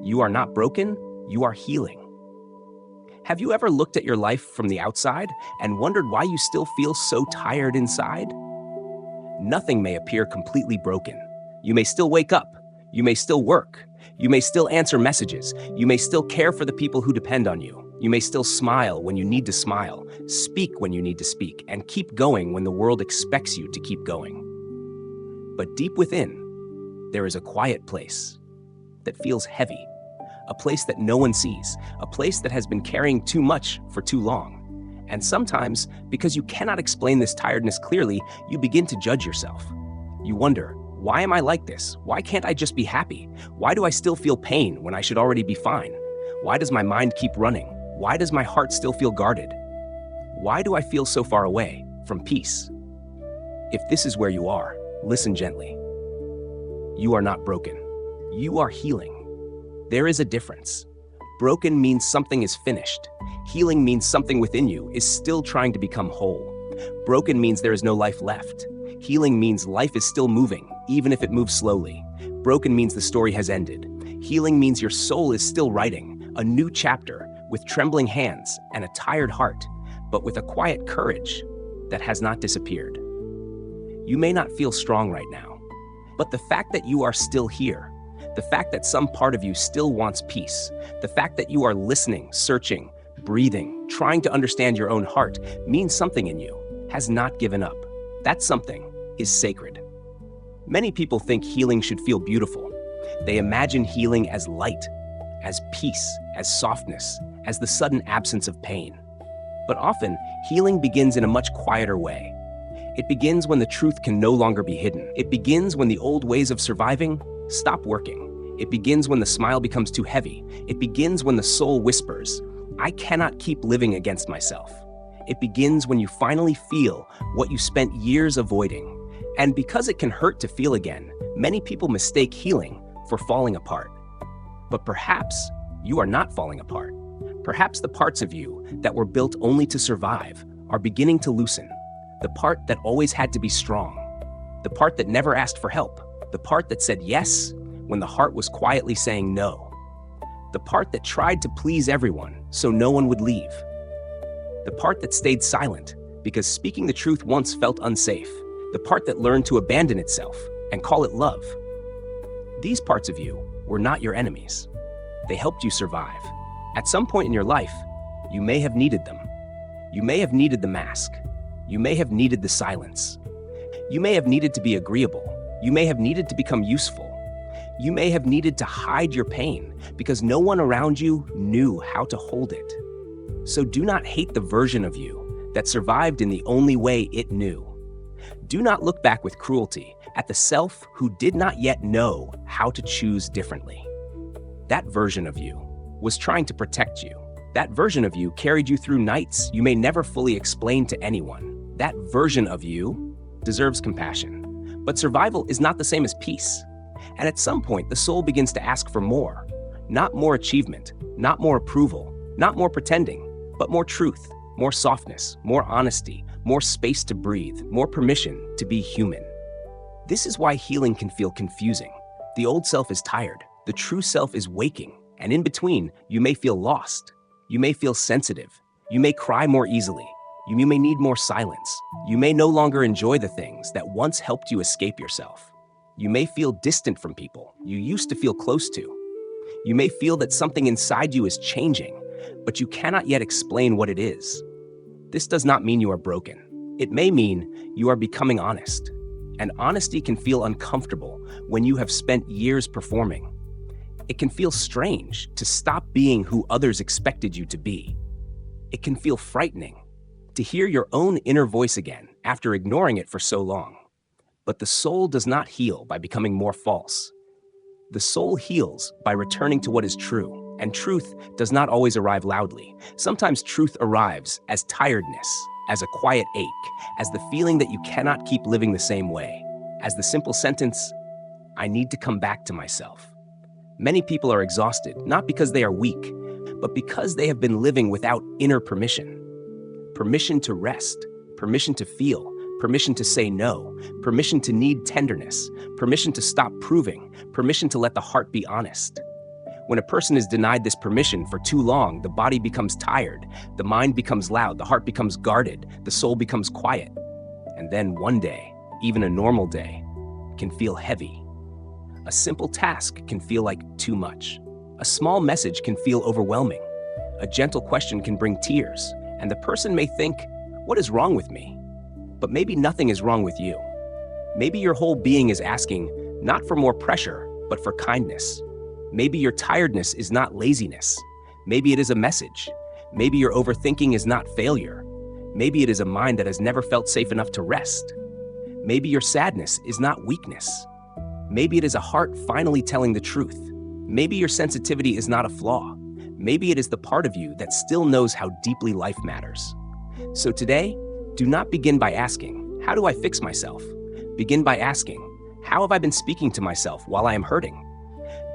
You are not broken, you are healing. Have you ever looked at your life from the outside and wondered why you still feel so tired inside? Nothing may appear completely broken. You may still wake up. You may still work. You may still answer messages. You may still care for the people who depend on you. You may still smile when you need to smile, speak when you need to speak, and keep going when the world expects you to keep going. But deep within, there is a quiet place that feels heavy, a place that no one sees, a place that has been carrying too much for too long. And sometimes, because you cannot explain this tiredness clearly, you begin to judge yourself. You wonder, why am I like this? Why can't I just be happy? Why do I still feel pain when I should already be fine? Why does my mind keep running? Why does my heart still feel guarded? Why do I feel so far away from peace? If this is where you are, listen gently. You are not broken. You are healing. There is a difference. Broken means something is finished. Healing means something within you is still trying to become whole. Broken means there is no life left. Healing means life is still moving, even if it moves slowly. Broken means the story has ended. Healing means your soul is still writing a new chapter with trembling hands and a tired heart, but with a quiet courage that has not disappeared. You may not feel strong right now, but the fact that you are still here, the fact that some part of you still wants peace, the fact that you are listening, searching, breathing, trying to understand your own heart means something in you has not given up. That something is sacred. Many people think healing should feel beautiful. They imagine healing as light, as peace, as softness, as the sudden absence of pain. But often, healing begins in a much quieter way. It begins when the truth can no longer be hidden. It begins when the old ways of surviving stop working. It begins when the smile becomes too heavy. It begins when the soul whispers, I cannot keep living against myself. It begins when you finally feel what you spent years avoiding. And because it can hurt to feel again, many people mistake healing for falling apart. But perhaps you are not falling apart. Perhaps the parts of you that were built only to survive are beginning to loosen. The part that always had to be strong. The part that never asked for help. The part that said yes when the heart was quietly saying no. The part that tried to please everyone so no one would leave. The part that stayed silent because speaking the truth once felt unsafe. The part that learned to abandon itself and call it love. These parts of you were not your enemies. They helped you survive. At some point in your life, you may have needed them. You may have needed the mask. You may have needed the silence. You may have needed to be agreeable. You may have needed to become useful. You may have needed to hide your pain because no one around you knew how to hold it. So do not hate the version of you that survived in the only way it knew. Do not look back with cruelty at the self who did not yet know how to choose differently. That version of you was trying to protect you. That version of you carried you through nights you may never fully explain to anyone. That version of you deserves compassion. But survival is not the same as peace. And at some point, the soul begins to ask for more. Not more achievement, not more approval, not more pretending, but more truth, more softness, more honesty, more space to breathe, more permission to be human. This is why healing can feel confusing. The old self is tired, the true self is waking, and in between, you may feel lost. You may feel sensitive. You may cry more easily. You may need more silence. You may no longer enjoy the things that once helped you escape yourself. You may feel distant from people you used to feel close to. You may feel that something inside you is changing, but you cannot yet explain what it is. This does not mean you are broken. It may mean you are becoming honest. And honesty can feel uncomfortable when you have spent years performing. It can feel strange to stop being who others expected you to be. It can feel frightening to hear your own inner voice again after ignoring it for so long. But the soul does not heal by becoming more false. The soul heals by returning to what is true, and truth does not always arrive loudly. Sometimes truth arrives as tiredness, as a quiet ache, as the feeling that you cannot keep living the same way, as the simple sentence, I need to come back to myself. Many people are exhausted, not because they are weak, but because they have been living without inner permission. Permission to rest, permission to feel, permission to say no, permission to need tenderness, permission to stop proving, permission to let the heart be honest. When a person is denied this permission for too long, the body becomes tired, the mind becomes loud, the heart becomes guarded, the soul becomes quiet. And then one day, even a normal day, can feel heavy. A simple task can feel like too much. A small message can feel overwhelming. A gentle question can bring tears, and the person may think, "What is wrong with me?" But maybe nothing is wrong with you. Maybe your whole being is asking, not for more pressure, but for kindness. Maybe your tiredness is not laziness. Maybe it is a message. Maybe your overthinking is not failure. Maybe it is a mind that has never felt safe enough to rest. Maybe your sadness is not weakness. Maybe it is a heart finally telling the truth. Maybe your sensitivity is not a flaw. Maybe it is the part of you that still knows how deeply life matters. So today, do not begin by asking, "How do I fix myself?" Begin by asking, "How have I been speaking to myself while I am hurting?"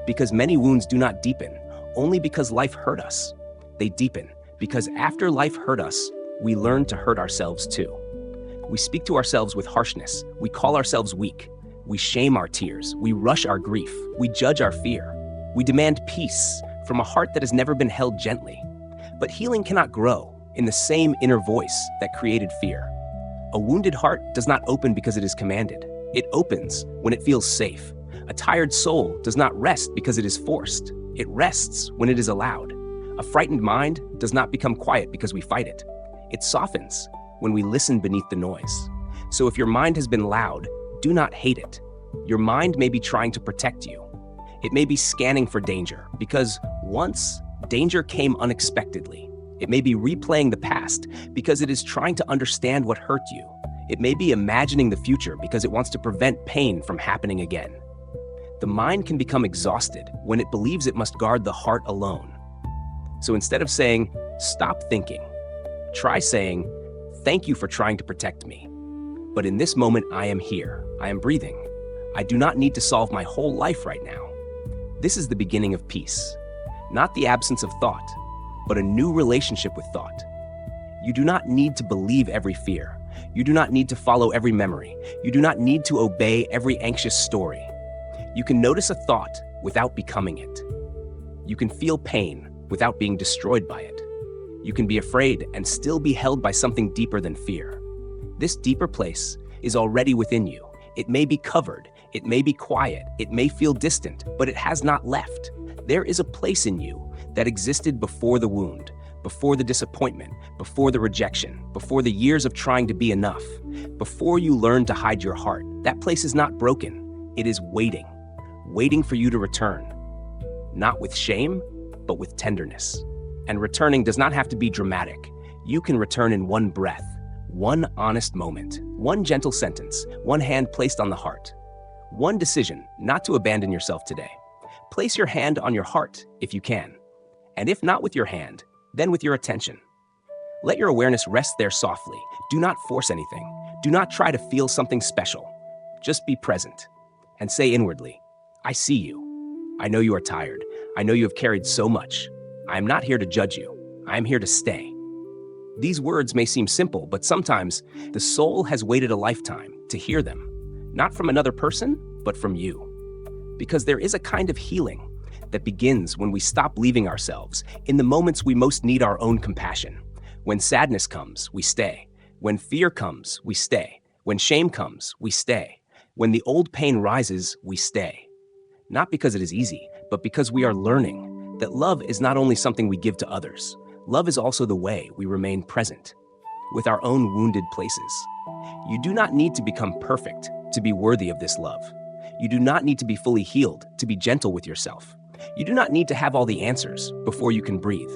Because many wounds do not deepen only because life hurt us. They deepen because after life hurt us, we learn to hurt ourselves too. We speak to ourselves with harshness. We call ourselves weak. We shame our tears. We rush our grief. We judge our fear. We demand peace from a heart that has never been held gently. But healing cannot grow in the same inner voice that created fear. A wounded heart does not open because it is commanded. It opens when it feels safe. A tired soul does not rest because it is forced. It rests when it is allowed. A frightened mind does not become quiet because we fight it. It softens when we listen beneath the noise. So if your mind has been loud, do not hate it. Your mind may be trying to protect you. It may be scanning for danger because once danger came unexpectedly. It may be replaying the past because it is trying to understand what hurt you. It may be imagining the future because it wants to prevent pain from happening again. The mind can become exhausted when it believes it must guard the heart alone. So instead of saying, "Stop thinking," try saying, "Thank you for trying to protect me. But in this moment, I am here. I am breathing. I do not need to solve my whole life right now." This is the beginning of peace, not the absence of thought, but a new relationship with thought. You do not need to believe every fear. You do not need to follow every memory. You do not need to obey every anxious story. You can notice a thought without becoming it. You can feel pain without being destroyed by it. You can be afraid and still be held by something deeper than fear. This deeper place is already within you. It may be covered, it may be quiet, it may feel distant, but it has not left. There is a place in you that existed before the wound, before the disappointment, before the rejection, before the years of trying to be enough, before you learned to hide your heart. That place is not broken. It is waiting for you to return. Not with shame, but with tenderness. And returning does not have to be dramatic. You can return in one breath, one honest moment, one gentle sentence, one hand placed on the heart. One decision not to abandon yourself today. Place your hand on your heart if you can. And if not with your hand, then with your attention. Let your awareness rest there softly. Do not force anything. Do not try to feel something special. Just be present and say inwardly, "I see you. I know you are tired. I know you have carried so much. I am not here to judge you. I am here to stay." These words may seem simple, but sometimes the soul has waited a lifetime to hear them, not from another person, but from you. Because there is a kind of healing that begins when we stop leaving ourselves in the moments we most need our own compassion. When sadness comes, we stay. When fear comes, we stay. When shame comes, we stay. When the old pain rises, we stay. Not because it is easy, but because we are learning that love is not only something we give to others. Love is also the way we remain present with our own wounded places. You do not need to become perfect to be worthy of this love. You do not need to be fully healed to be gentle with yourself. You do not need to have all the answers before you can breathe.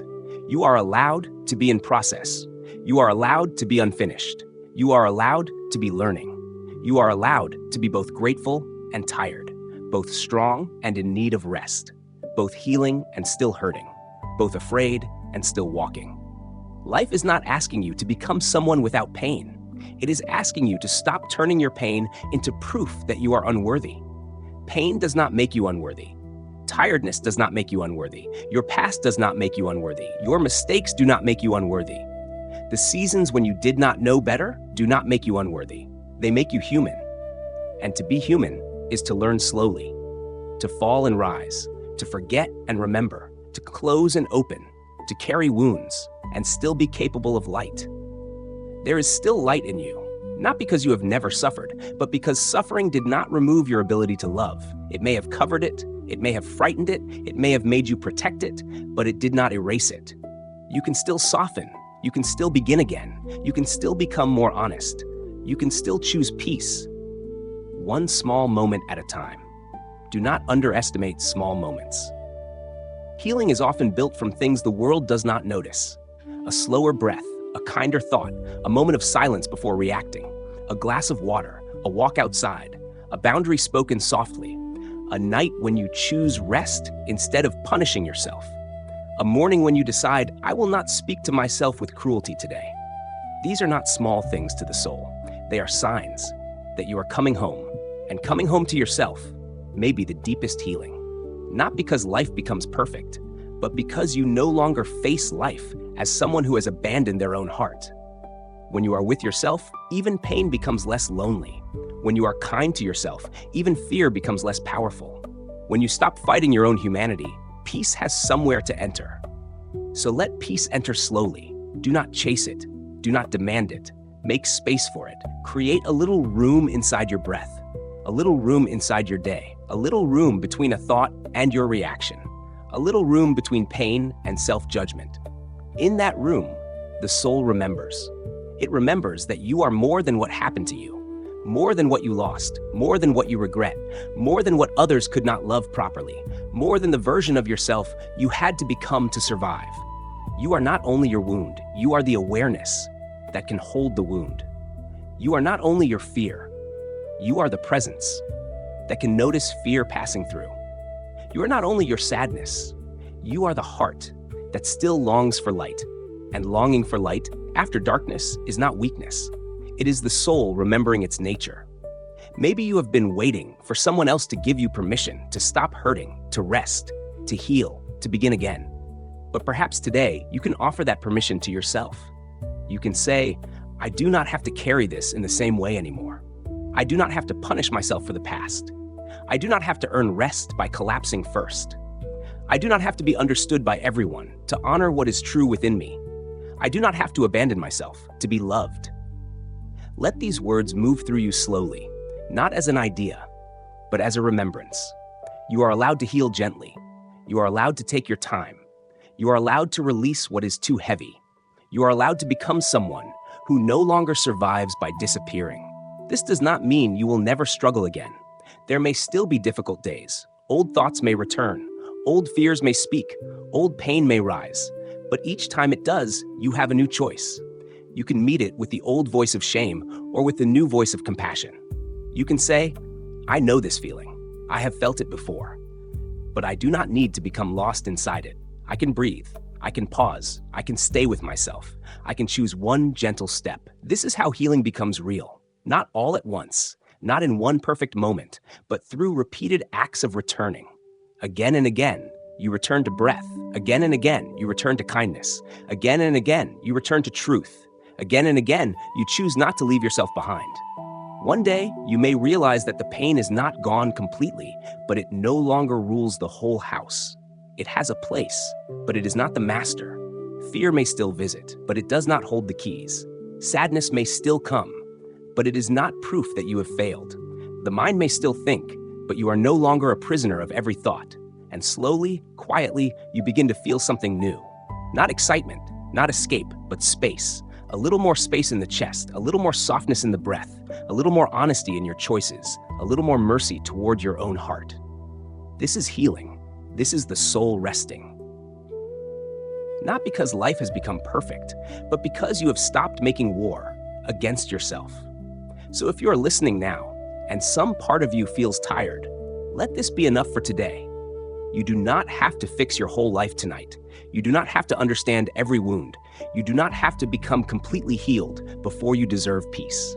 You are allowed to be in process. You are allowed to be unfinished. You are allowed to be learning. You are allowed to be both grateful and tired, both strong and in need of rest, both healing and still hurting, both afraid and still walking. Life is not asking you to become someone without pain. It is asking you to stop turning your pain into proof that you are unworthy. Pain does not make you unworthy. Tiredness does not make you unworthy. Your past does not make you unworthy. Your mistakes do not make you unworthy. The seasons when you did not know better do not make you unworthy. They make you human. And to be human is to learn slowly, to fall and rise, to forget and remember, to close and open, to carry wounds, and still be capable of light. There is still light in you, not because you have never suffered, but because suffering did not remove your ability to love. It may have covered it, it may have frightened it, it may have made you protect it, but it did not erase it. You can still soften, you can still begin again, you can still become more honest, you can still choose peace. One small moment at a time. Do not underestimate small moments. Healing is often built from things the world does not notice. A slower breath, a kinder thought, a moment of silence before reacting, a glass of water, a walk outside, a boundary spoken softly, a night when you choose rest instead of punishing yourself, a morning when you decide, I will not speak to myself with cruelty today. These are not small things to the soul. They are signs that you are coming home, and coming home to yourself may be the deepest healing. Not because life becomes perfect, but because you no longer face life as someone who has abandoned their own heart. When you are with yourself, even pain becomes less lonely. When you are kind to yourself, even fear becomes less powerful. When you stop fighting your own humanity, peace has somewhere to enter. So let peace enter slowly. Do not chase it. Do not demand it. Make space for it. Create a little room inside your breath, a little room inside your day, a little room between a thought and your reaction, a little room between pain and self-judgment. In that room, the soul remembers. It remembers that you are more than what happened to you, more than what you lost, more than what you regret, more than what others could not love properly, more than the version of yourself you had to become to survive. You are not only your wound, you are the awareness that can hold the wound. You are not only your fear, you are the presence that can notice fear passing through. You are not only your sadness, you are the heart that still longs for light. And longing for light after darkness is not weakness. It is the soul remembering its nature. Maybe you have been waiting for someone else to give you permission to stop hurting, to rest, to heal, to begin again. But perhaps today you can offer that permission to yourself. You can say, I do not have to carry this in the same way anymore. I do not have to punish myself for the past. I do not have to earn rest by collapsing first. I do not have to be understood by everyone to honor what is true within me. I do not have to abandon myself to be loved. Let these words move through you slowly, not as an idea, but as a remembrance. You are allowed to heal gently. You are allowed to take your time. You are allowed to release what is too heavy. You are allowed to become someone who no longer survives by disappearing. This does not mean you will never struggle again. There may still be difficult days. Old thoughts may return. Old fears may speak. Old pain may rise. But each time it does, you have a new choice. You can meet it with the old voice of shame or with the new voice of compassion. You can say, I know this feeling. I have felt it before. But I do not need to become lost inside it. I can breathe. I can pause. I can stay with myself. I can choose one gentle step. This is how healing becomes real. Not all at once, not in one perfect moment, but through repeated acts of returning. Again and again, you return to breath. Again and again, you return to kindness. Again and again, you return to truth. Again and again, you choose not to leave yourself behind. One day, you may realize that the pain is not gone completely, but it no longer rules the whole house. It has a place, but it is not the master. Fear may still visit, but it does not hold the keys. Sadness may still come, but it is not proof that you have failed. The mind may still think, but you are no longer a prisoner of every thought. And slowly, quietly, you begin to feel something new. Not excitement, not escape, but space. A little more space in the chest, a little more softness in the breath, a little more honesty in your choices, a little more mercy toward your own heart. This is healing. This is the soul resting. Not because life has become perfect, but because you have stopped making war against yourself. So if you are listening now, and some part of you feels tired, let this be enough for today. You do not have to fix your whole life tonight. You do not have to understand every wound. You do not have to become completely healed before you deserve peace.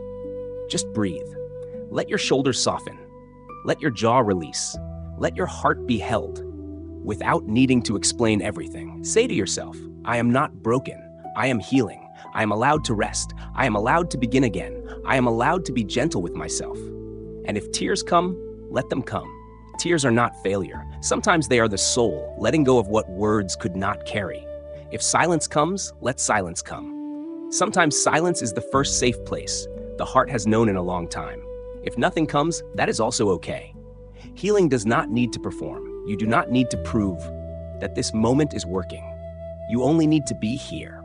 Just breathe. Let your shoulders soften. Let your jaw release. Let your heart be held without needing to explain everything. Say to yourself, I am not broken. I am healing. I am allowed to rest. I am allowed to begin again. I am allowed to be gentle with myself. And if tears come, let them come. Tears are not failure. Sometimes they are the soul, letting go of what words could not carry. If silence comes, let silence come. Sometimes silence is the first safe place the heart has known in a long time. If nothing comes, that is also okay. Healing does not need to perform. You do not need to prove that this moment is working. You only need to be here,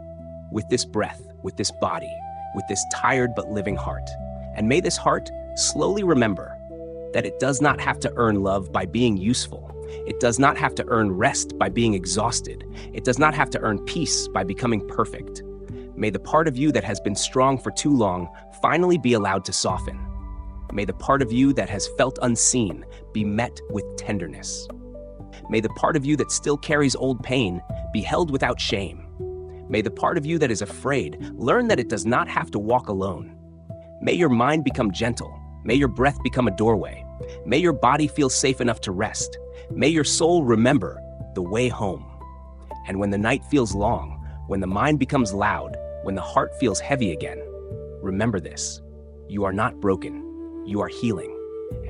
with this breath, with this body, with this tired but living heart. And may this heart slowly remember that it does not have to earn love by being useful. It does not have to earn rest by being exhausted. It does not have to earn peace by becoming perfect. May the part of you that has been strong for too long finally be allowed to soften. May the part of you that has felt unseen be met with tenderness. May the part of you that still carries old pain be held without shame. May the part of you that is afraid learn that it does not have to walk alone. May your mind become gentle. May your breath become a doorway. May your body feel safe enough to rest. May your soul remember the way home. And when the night feels long, when the mind becomes loud, when the heart feels heavy again, remember this: you are not broken. You are healing.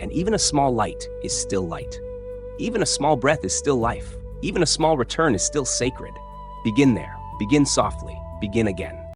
And even a small light is still light. Even a small breath is still life. Even a small return is still sacred. Begin there. Begin softly. Begin again.